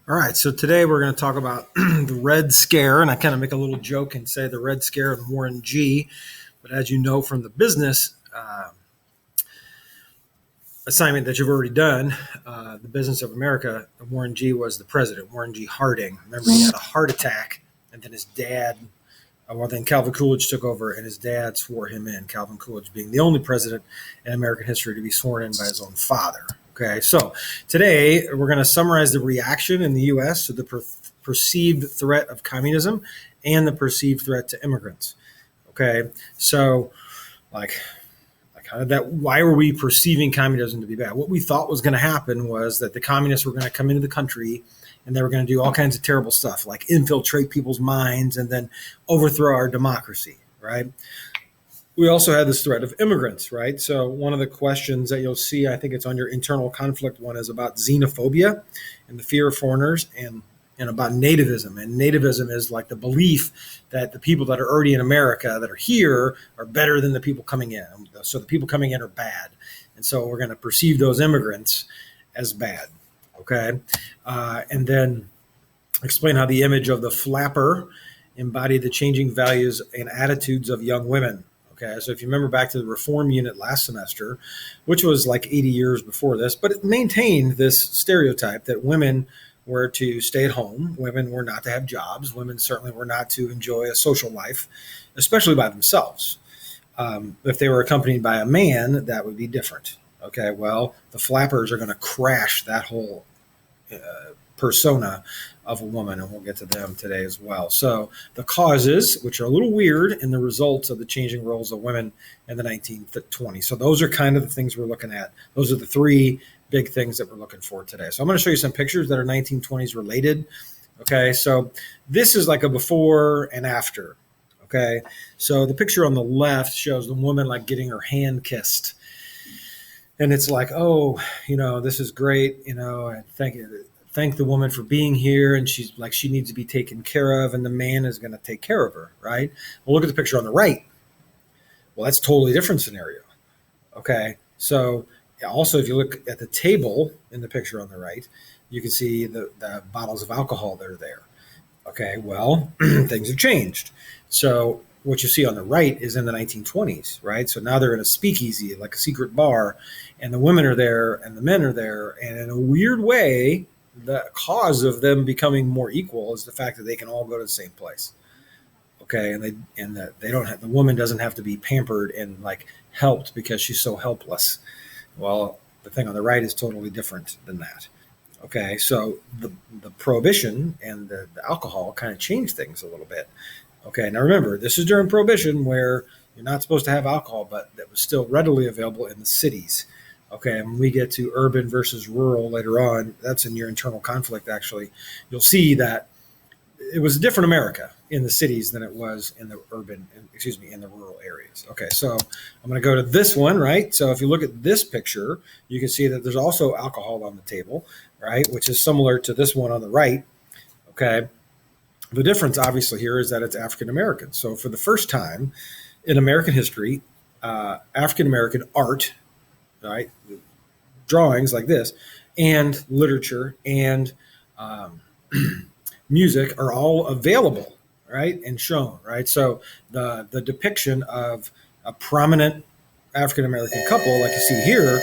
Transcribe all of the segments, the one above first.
All right, so today we're going to talk about the Red Scare, and I kind of make a little joke and say the Red Scare and Warren G. But as you know from the business assignment that you've already done, the Business of America, Warren G. was the president, Warren G. Harding. Remember, he had a heart attack, and then his dad, then Calvin Coolidge took over, and his dad swore him in, Calvin Coolidge being the only president in American history to be sworn in by his own father. Okay, so today we're going to summarize the reaction in the U.S. to the perceived threat of communism and the perceived threat to immigrants. Okay, so how did that? Why were we perceiving communism to be bad? What we thought was going to happen was that the communists were going to come into the country and they were going to do all kinds of terrible stuff, like infiltrate people's minds and then overthrow our democracy, right? We also had this threat of immigrants, right? So one of the questions that you'll see, I think it's on your internal conflict one, is about xenophobia and the fear of foreigners and about nativism. And nativism is like the belief that the people that are already in America that are here are better than the people coming in. So the people coming in are bad. And so we're going to perceive those immigrants as bad, okay? And then explain how the image of the flapper embodied the changing values and attitudes of young women. Okay, so if you remember back to the reform unit last semester, which was like 80 years before this, but it maintained this stereotype that women were to stay at home, women were not to have jobs, women certainly were not to enjoy a social life, especially by themselves. If they were accompanied by a man, that would be different. Okay, well, the flappers are going to crash that whole persona of a woman, and we'll get to them today as well. So the causes, which are a little weird, and the results of the changing roles of women in the 1920s. So those are kind of the things we're looking at. Those are the three big things that we're looking for today. So I'm going to show you some pictures that are 1920s related. Okay, so this is like a before and after. Okay, so the picture on the left shows the woman like getting her hand kissed. And it's like, oh, this is great, and thank the woman for being here, and she's like, she needs to be taken care of, and the man is going to take care of her, right? Well, look at the picture on the right. Well, that's a totally different scenario. Okay, so also if you look at the table in the picture on the right, you can see the bottles of alcohol that are there. Okay, well, things have changed. So what you see on the right is in the 1920s, right? So now they're in a speakeasy, like a secret bar, and the women are there and the men are there, and in a weird way, the cause of them becoming more equal is the fact that they can all go to the same place. Okay, and they don't have, the woman doesn't have to be pampered and like helped because she's so helpless. Well, the thing on the right is totally different than that. Okay, so the prohibition and the alcohol kind of changed things a little bit. Okay, now remember, this is during Prohibition where you're not supposed to have alcohol, but that was still readily available in the cities. Okay, and when we get to urban versus rural later on, that's in your internal conflict, actually. You'll see that it was a different America in the cities than it was in the in the rural areas. Okay, so I'm going to go to this one, right? So if you look at this picture, you can see that there's also alcohol on the table, right? Which is similar to this one on the right. Okay. The difference, obviously, here is that it's African American. So for the first time in American history, African American art, right, drawings like this, and literature and music are all available, right, and shown, right? So the depiction of a prominent African American couple, like you see here,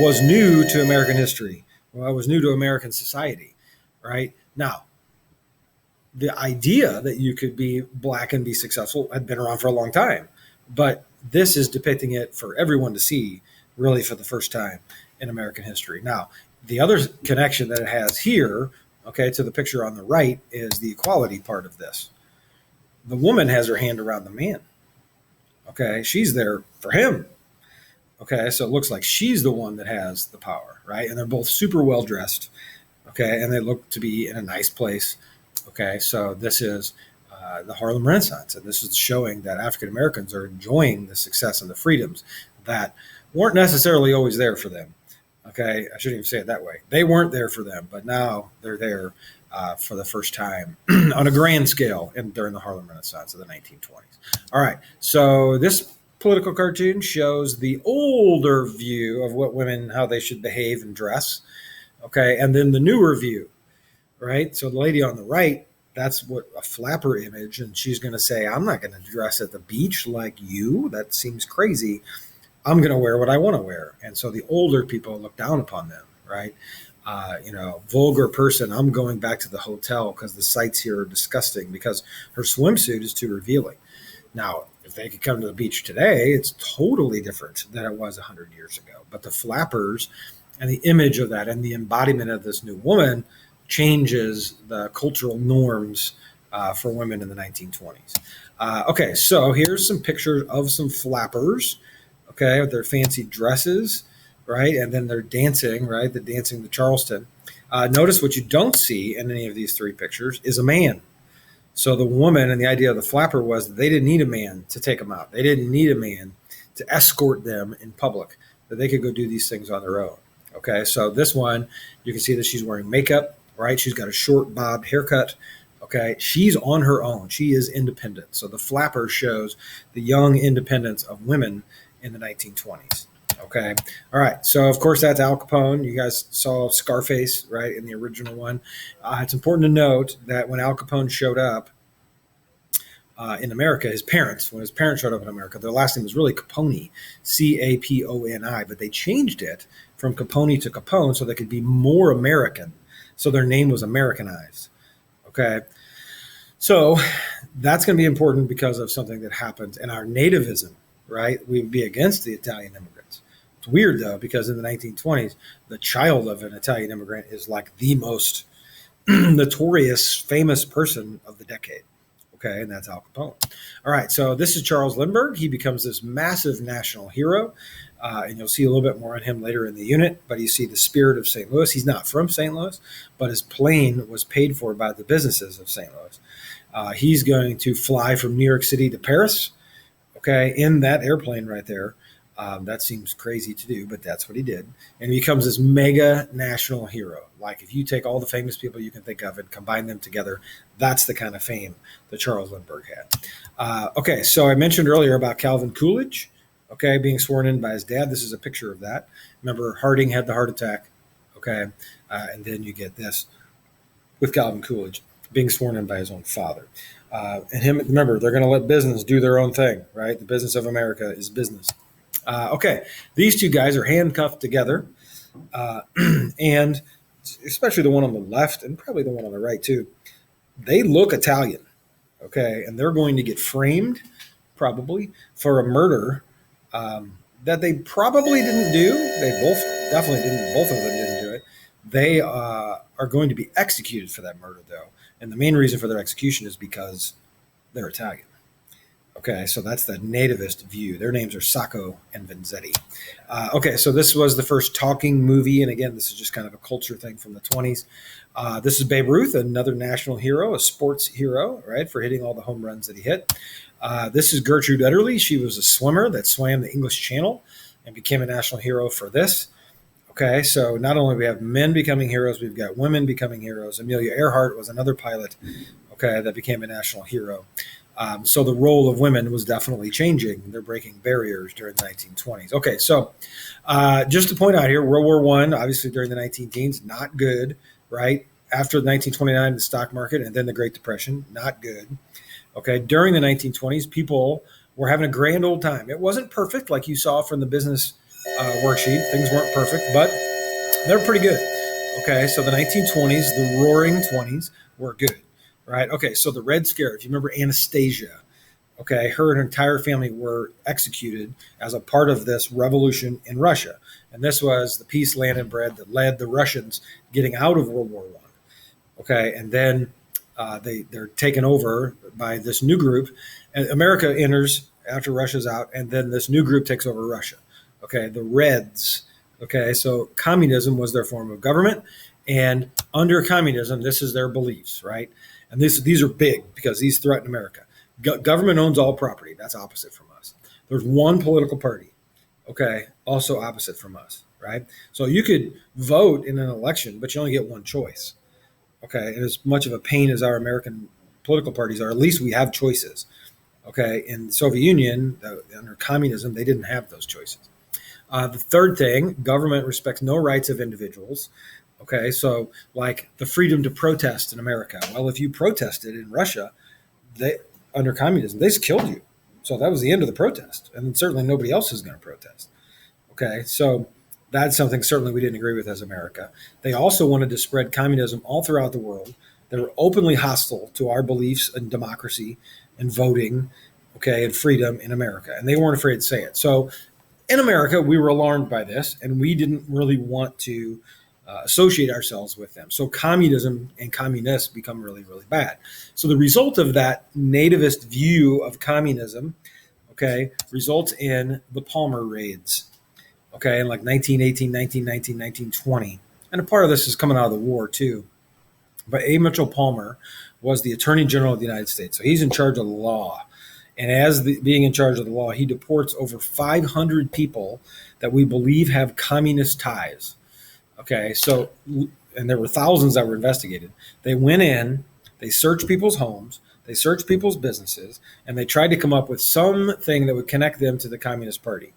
was new to American history. Well, it was new to American society, right? Now, the idea that you could be black and be successful had been around for a long time, but this is depicting it for everyone to see, really for the first time in American history. Now, the other connection that it has here, okay, to the picture on the right is the equality part of this. The woman has her hand around the man. Okay, she's there for him. Okay, so it looks like she's the one that has the power, right? And they're both super well dressed. Okay, and they look to be in a nice place. Okay, so this is the Harlem Renaissance, and this is showing that African Americans are enjoying the success and the freedoms that weren't necessarily always there for them. Okay, I shouldn't even say it that way. They weren't there for them, but now they're there for the first time on a grand scale during the Harlem Renaissance of the 1920s. All right, so this political cartoon shows the older view of what women, how they should behave and dress. Okay, and then the newer view. right? So the lady on the right, that's what a flapper image, and she's going to say, I'm not going to dress at the beach like you. That seems crazy. I'm going to wear what I want to wear. And so the older people look down upon them, right? Vulgar person, I'm going back to the hotel because the sights here are disgusting because her swimsuit is too revealing. Now, if they could come to the beach today, it's totally different than it was 100 years ago. But the flappers and the image of that and the embodiment of this new woman changes the cultural norms for women in the 1920s. Okay, so here's some pictures of some flappers, okay, with their fancy dresses, right? And then they're dancing, right? They're dancing the Charleston. Notice what you don't see in any of these three pictures is a man. So the woman and the idea of the flapper was that they didn't need a man to take them out. They didn't need a man to escort them in public, that they could go do these things on their own. Okay, so this one, you can see that she's wearing makeup, right? She's got a short bobbed haircut. Okay, she's on her own. She is independent. So the flapper shows the young independence of women in the 1920s. Okay, all right. So of course that's Al Capone. You guys saw Scarface, right, in the original one. It's important to note that when Al Capone showed up in America, when his parents showed up in America, their last name was really Caponi, Caponi, but they changed it from Capone to Capone so they could be more American. So their name was Americanized. Okay, so that's going to be important because of something that happens in our nativism, right? We'd be against the Italian immigrants. It's weird though, because in the 1920s, the child of an Italian immigrant is like the most notorious, famous person of the decade. Okay, and that's Al Capone. All right, so this is Charles Lindbergh. He becomes this massive national hero, and you'll see a little bit more on him later in the unit. But you see the spirit of St. Louis. He's not from St. Louis, but his plane was paid for by the businesses of St. Louis. He's going to fly from New York City to Paris, okay, in that airplane right there. That seems crazy to do, but that's what he did. And he becomes this mega national hero. Like if you take all the famous people you can think of and combine them together, that's the kind of fame that Charles Lindbergh had. Okay, so I mentioned earlier about Calvin Coolidge, okay, being sworn in by his dad. This is a picture of that. Remember, Harding had the heart attack, okay, and then you get this with Calvin Coolidge being sworn in by his own father. And him, remember, they're going to let business do their own thing, right? The business of America is business. Okay, these two guys are handcuffed together, and especially the one on the left and probably the one on the right too. They look Italian, okay, and they're going to get framed probably for a murder that they probably didn't do. They both definitely didn't. Both of them didn't do it. They are going to be executed for that murder, though, and the main reason for their execution is because they're Italian. Okay, so that's the nativist view. Their names are Sacco and Vanzetti. Okay, so this was the first talking movie, and again, this is just kind of a culture thing from the 20s. This is Babe Ruth, another national hero, a sports hero, right, for hitting all the home runs that he hit. This is Gertrude Ederle. She was a swimmer that swam the English Channel and became a national hero for this. Okay, so not only we have men becoming heroes, we've got women becoming heroes. Amelia Earhart was another pilot, okay, that became a national hero. So the role of women was definitely changing. They're breaking barriers during the 1920s. Okay, so just to point out here, World War I, obviously during the 19-teens, not good, right? After 1929, the stock market, and then the Great Depression, not good. Okay, during the 1920s, people were having a grand old time. It wasn't perfect, like you saw from the business worksheet. Things weren't perfect, but they're pretty good. Okay, so the 1920s, the roaring 20s, were good. Right. Okay. So the Red Scare, if you remember Anastasia, okay, her and her entire family were executed as a part of this revolution in Russia. And this was the peace, land, and bread that led the Russians getting out of World War I. Okay. And then they're taken over by this new group. And America enters after Russia's out, and then this new group takes over Russia. Okay. The Reds. Okay. So communism was their form of government. And under communism, this is their beliefs, right? And these are big because these threaten America. Government owns all property. That's opposite from us. There's one political party, okay, also opposite from us, right? So you could vote in an election, but you only get one choice, okay? And as much of a pain as our American political parties are, at least we have choices, okay? In the Soviet Union, under communism, they didn't have those choices. The third thing, government respects no rights of individuals. Okay, so like the freedom to protest in America. Well, if you protested in Russia, they under communism, they just killed you. So that was the end of the protest, and certainly nobody else is going to protest. Okay, so that's something certainly we didn't agree with as America. They also wanted to spread communism all throughout the world. They were openly hostile to our beliefs in democracy and voting, okay, and freedom in America, and they weren't afraid to say it. So in America, we were alarmed by this, and we didn't really want to associate ourselves with them. So communism and communists become really, really bad. So the result of that nativist view of communism, okay, results in the Palmer raids, okay, in like 1918, 1919, 1920. And a part of this is coming out of the war too. But A. Mitchell Palmer was the Attorney General of the United States. So he's in charge of the law. And being in charge of the law, he deports over 500 people that we believe have communist ties. Okay, so, and there were thousands that were investigated. They went in, they searched people's homes, they searched people's businesses, and they tried to come up with something that would connect them to the Communist Party.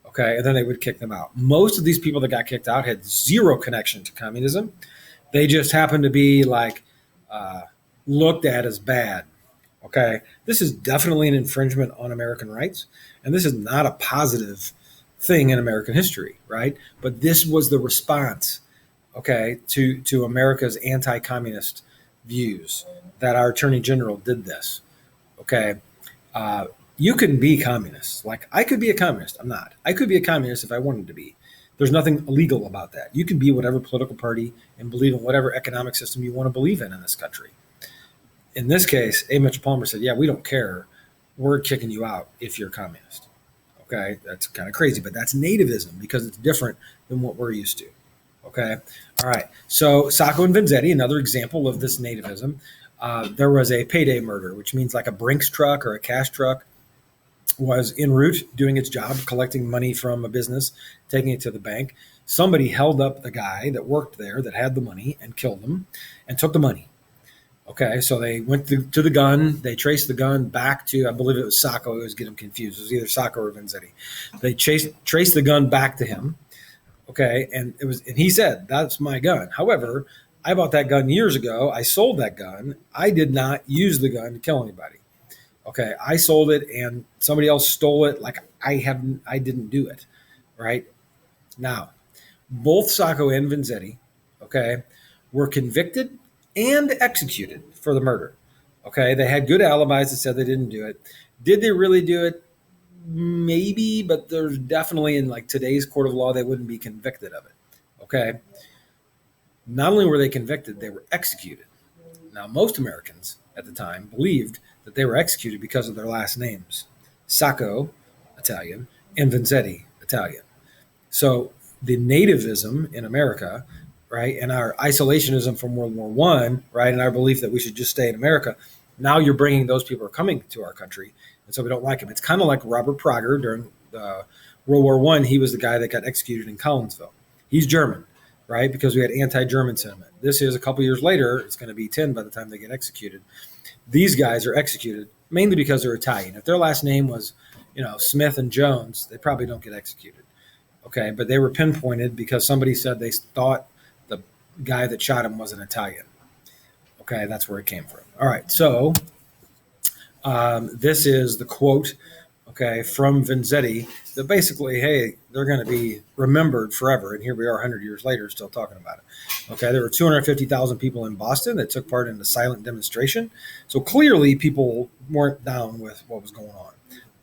Okay, and then they would kick them out. Most of these people that got kicked out had zero connection to communism. They just happened to be like looked at as bad. Okay, this is definitely an infringement on American rights, and this is not a positive thing in American history, right? But this was the response, okay, to America's anti-communist views that our Attorney General did this. Okay, you can be communist. Like I could be a communist. I'm not. I could be a communist if I wanted to be. There's nothing illegal about that. You can be whatever political party and believe in whatever economic system you want to believe in this country. In this case, A. Mitchell Palmer said, yeah, we don't care. We're kicking you out if you're a communist. Okay, that's kind of crazy, but that's nativism because it's different than what we're used to. Okay, all right. So Sacco and Vanzetti, another example of this nativism. There was a payday murder, which means like a Brinks truck or a cash truck was en route doing its job, collecting money from a business, taking it to the bank. Somebody held up the guy that worked there that had the money and killed him and took the money. Okay, so they went to the gun. They traced the gun back to, I believe it was Sacco. I always get him confused. It was either Sacco or Vanzetti. They traced the gun back to him. Okay, and he said, "That's my gun." However, I bought that gun years ago. I sold that gun. I did not use the gun to kill anybody. Okay, I sold it, and somebody else stole it. Like I didn't do it. Right now, both Sacco and Vanzetti, okay, were convicted and executed for the murder. Okay, they had good alibis that said they didn't do it. Did they really do it? Maybe, but there's definitely in like today's court of law, they wouldn't be convicted of it. Okay, not only were they convicted, they were executed. Now, most Americans at the time believed that they were executed because of their last names: Sacco, Italian, and Vanzetti, Italian. So the nativism in America, right, and our isolationism from World War I, right, and our belief that we should just stay in America, now you're bringing those people who are coming to our country, and so we don't like them. It's kind of like Robert Prager during World War I. He was the guy that got executed in Collinsville. He's German, right, because we had anti-German sentiment. This is a couple years later. It's going to be 10 by the time they get executed. These guys are executed mainly because they're Italian. If their last name was, Smith and Jones, they probably don't get executed. Okay, but they were pinpointed because somebody said they thought the guy that shot him was an Italian. Okay, that's where it came from. All right, so this is the quote, okay, from Vanzetti that basically, hey, they're going to be remembered forever. And here we are 100 years later still talking about it. Okay, there were 250,000 people in Boston that took part in the silent demonstration. So clearly people weren't down with what was going on.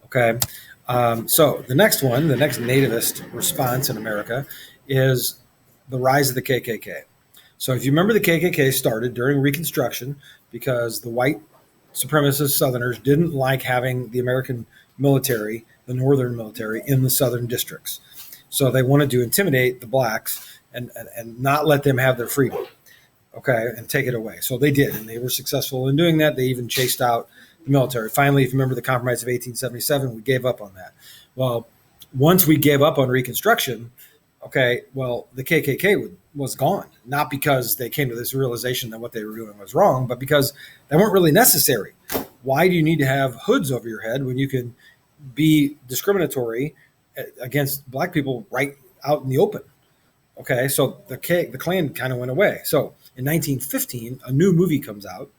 Okay, so the next nativist response in America is the rise of the KKK. So if you remember, the KKK started during Reconstruction because the white supremacist Southerners didn't like having the American military, the Northern military, in the Southern districts. So they wanted to intimidate the blacks and not let them have their freedom, okay, and take it away. So they did, and they were successful in doing that. They even chased out the military. Finally, if you remember the Compromise of 1877, we gave up on that. Well, once we gave up on Reconstruction, okay, well, the KKK was gone, not because they came to this realization that what they were doing was wrong, but because they weren't really necessary. Why do you need to have hoods over your head when you can be discriminatory against black people right out in the open? Okay, so the Klan kind of went away. So in 1915, a new movie comes out.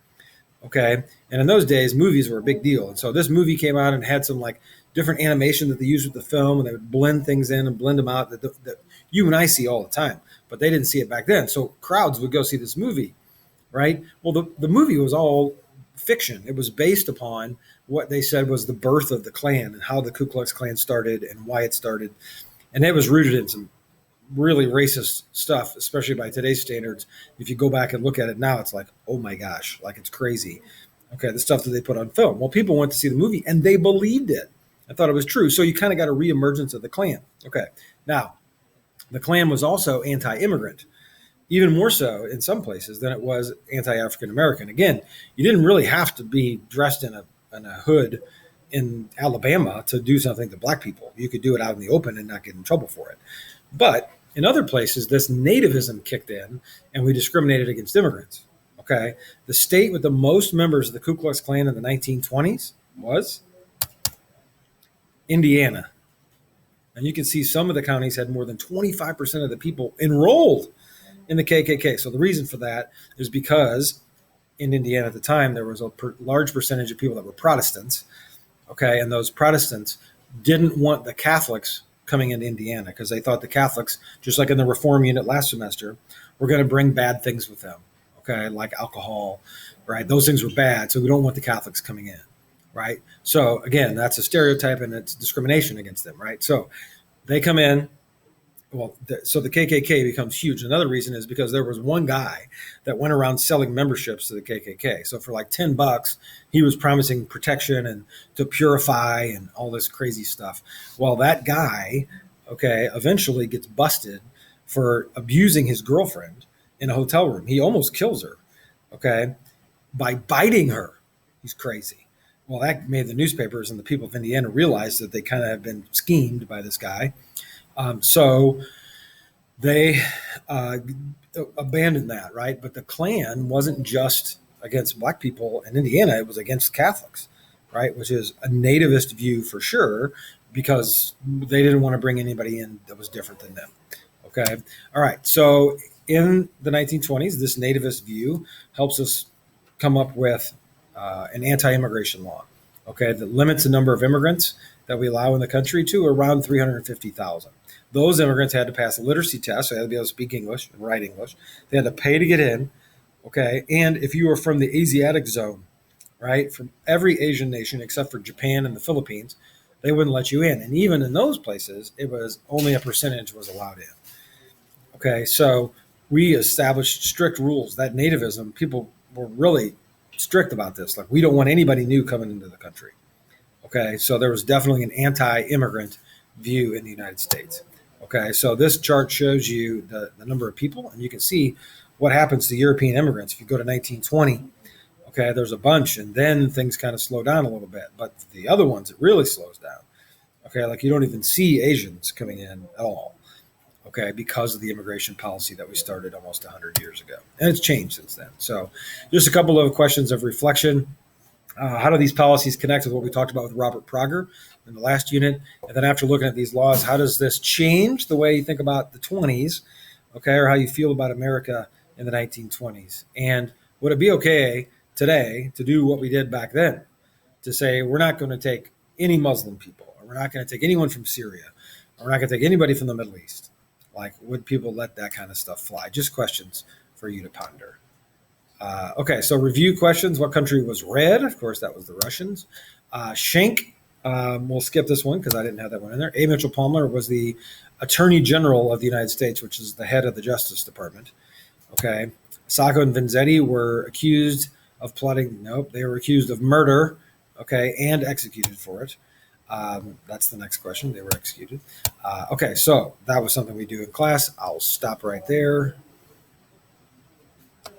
Okay, and in those days, movies were a big deal, and so this movie came out and had some like different animation that they used with the film, and they would blend things in and blend them out that you and I see all the time, but they didn't see it back then. So crowds would go see this movie, right? Well, the movie was all fiction. It was based upon what they said was the birth of the Klan and how the Ku Klux Klan started and why it started, and it was rooted in some really racist stuff, especially by today's standards. If you go back and look at it now, it's like, oh my gosh, like it's crazy. Okay, the stuff that they put on film. Well, people went to see the movie and they believed it. I thought it was true. So you kind of got a reemergence of the Klan. Okay, now the Klan was also anti-immigrant, even more so in some places than it was anti-African American. Again, you didn't really have to be dressed in a hood in Alabama to do something to black people. You could do it out in the open and not get in trouble for it. But in other places, this nativism kicked in and we discriminated against immigrants. Okay. The state with the most members of the Ku Klux Klan in the 1920s was Indiana. And you can see some of the counties had more than 25% of the people enrolled in the KKK. So the reason for that is because in Indiana at the time, there was a large percentage of people that were Protestants. Okay. And those Protestants didn't want the Catholics coming into Indiana because they thought the Catholics, just like in the reform unit last semester, were going to bring bad things with them. Okay, like alcohol, right? Those things were bad, so we don't want the Catholics coming in, right? So again, that's a stereotype and it's discrimination against them, right? So they come in. Well, so the KKK becomes huge. Another reason is because there was one guy that went around selling memberships to the KKK. So for like $10, he was promising protection and to purify and all this crazy stuff. Well, that guy, okay, eventually gets busted for abusing his girlfriend in a hotel room. He almost kills her, okay, by biting her. He's crazy. Well, that made the newspapers and the people of Indiana realize that they kind of have been schemed by this guy. So they abandoned that, right? But the Klan wasn't just against black people in Indiana, it was against Catholics, right? Which is a nativist view for sure, because they didn't want to bring anybody in that was different than them. Okay. All right. So in the 1920s, this nativist view helps us come up with an anti-immigration law, okay, that limits the number of immigrants that we allow in the country to around 350,000. Those immigrants had to pass a literacy test, so they had to be able to speak English and write English. They had to pay to get in, okay? And if you were from the Asiatic zone, right, from every Asian nation except for Japan and the Philippines, they wouldn't let you in. And even in those places, it was only a percentage was allowed in. Okay, so we established strict rules. That nativism, people were really strict about this. Like, we don't want anybody new coming into the country. Okay, so there was definitely an anti-immigrant view in the United States. Okay, so this chart shows you the number of people, and you can see what happens to European immigrants. If you go to 1920, okay, there's a bunch, and then things kind of slow down a little bit. But the other ones, it really slows down. Okay, like you don't even see Asians coming in at all. Okay, because of the immigration policy that we started almost 100 years ago. And it's changed since then. So just a couple of questions of reflection. How do these policies connect with what we talked about with Robert Prager in the last unit? And then after looking at these laws, how does this change the way you think about the 20s, okay, or how you feel about America in the 1920s? And would it be okay today to do what we did back then, to say we're not going to take any Muslim people, or we're not going to take anyone from Syria, or we're not going to take anybody from the Middle East? Like, would people let that kind of stuff fly? Just questions for you to ponder. Okay, so review questions. What country was red? Of course, that was the Russians. Schenck, we'll skip this one because I didn't have that one in there. A. Mitchell Palmer was the Attorney General of the United States, which is the head of the Justice Department. Okay, Sacco and Vanzetti were accused of plotting. Nope, they were accused of murder. Okay, and executed for it. That's the next question. They were executed. Okay, so that was something we do in class. I'll stop right there.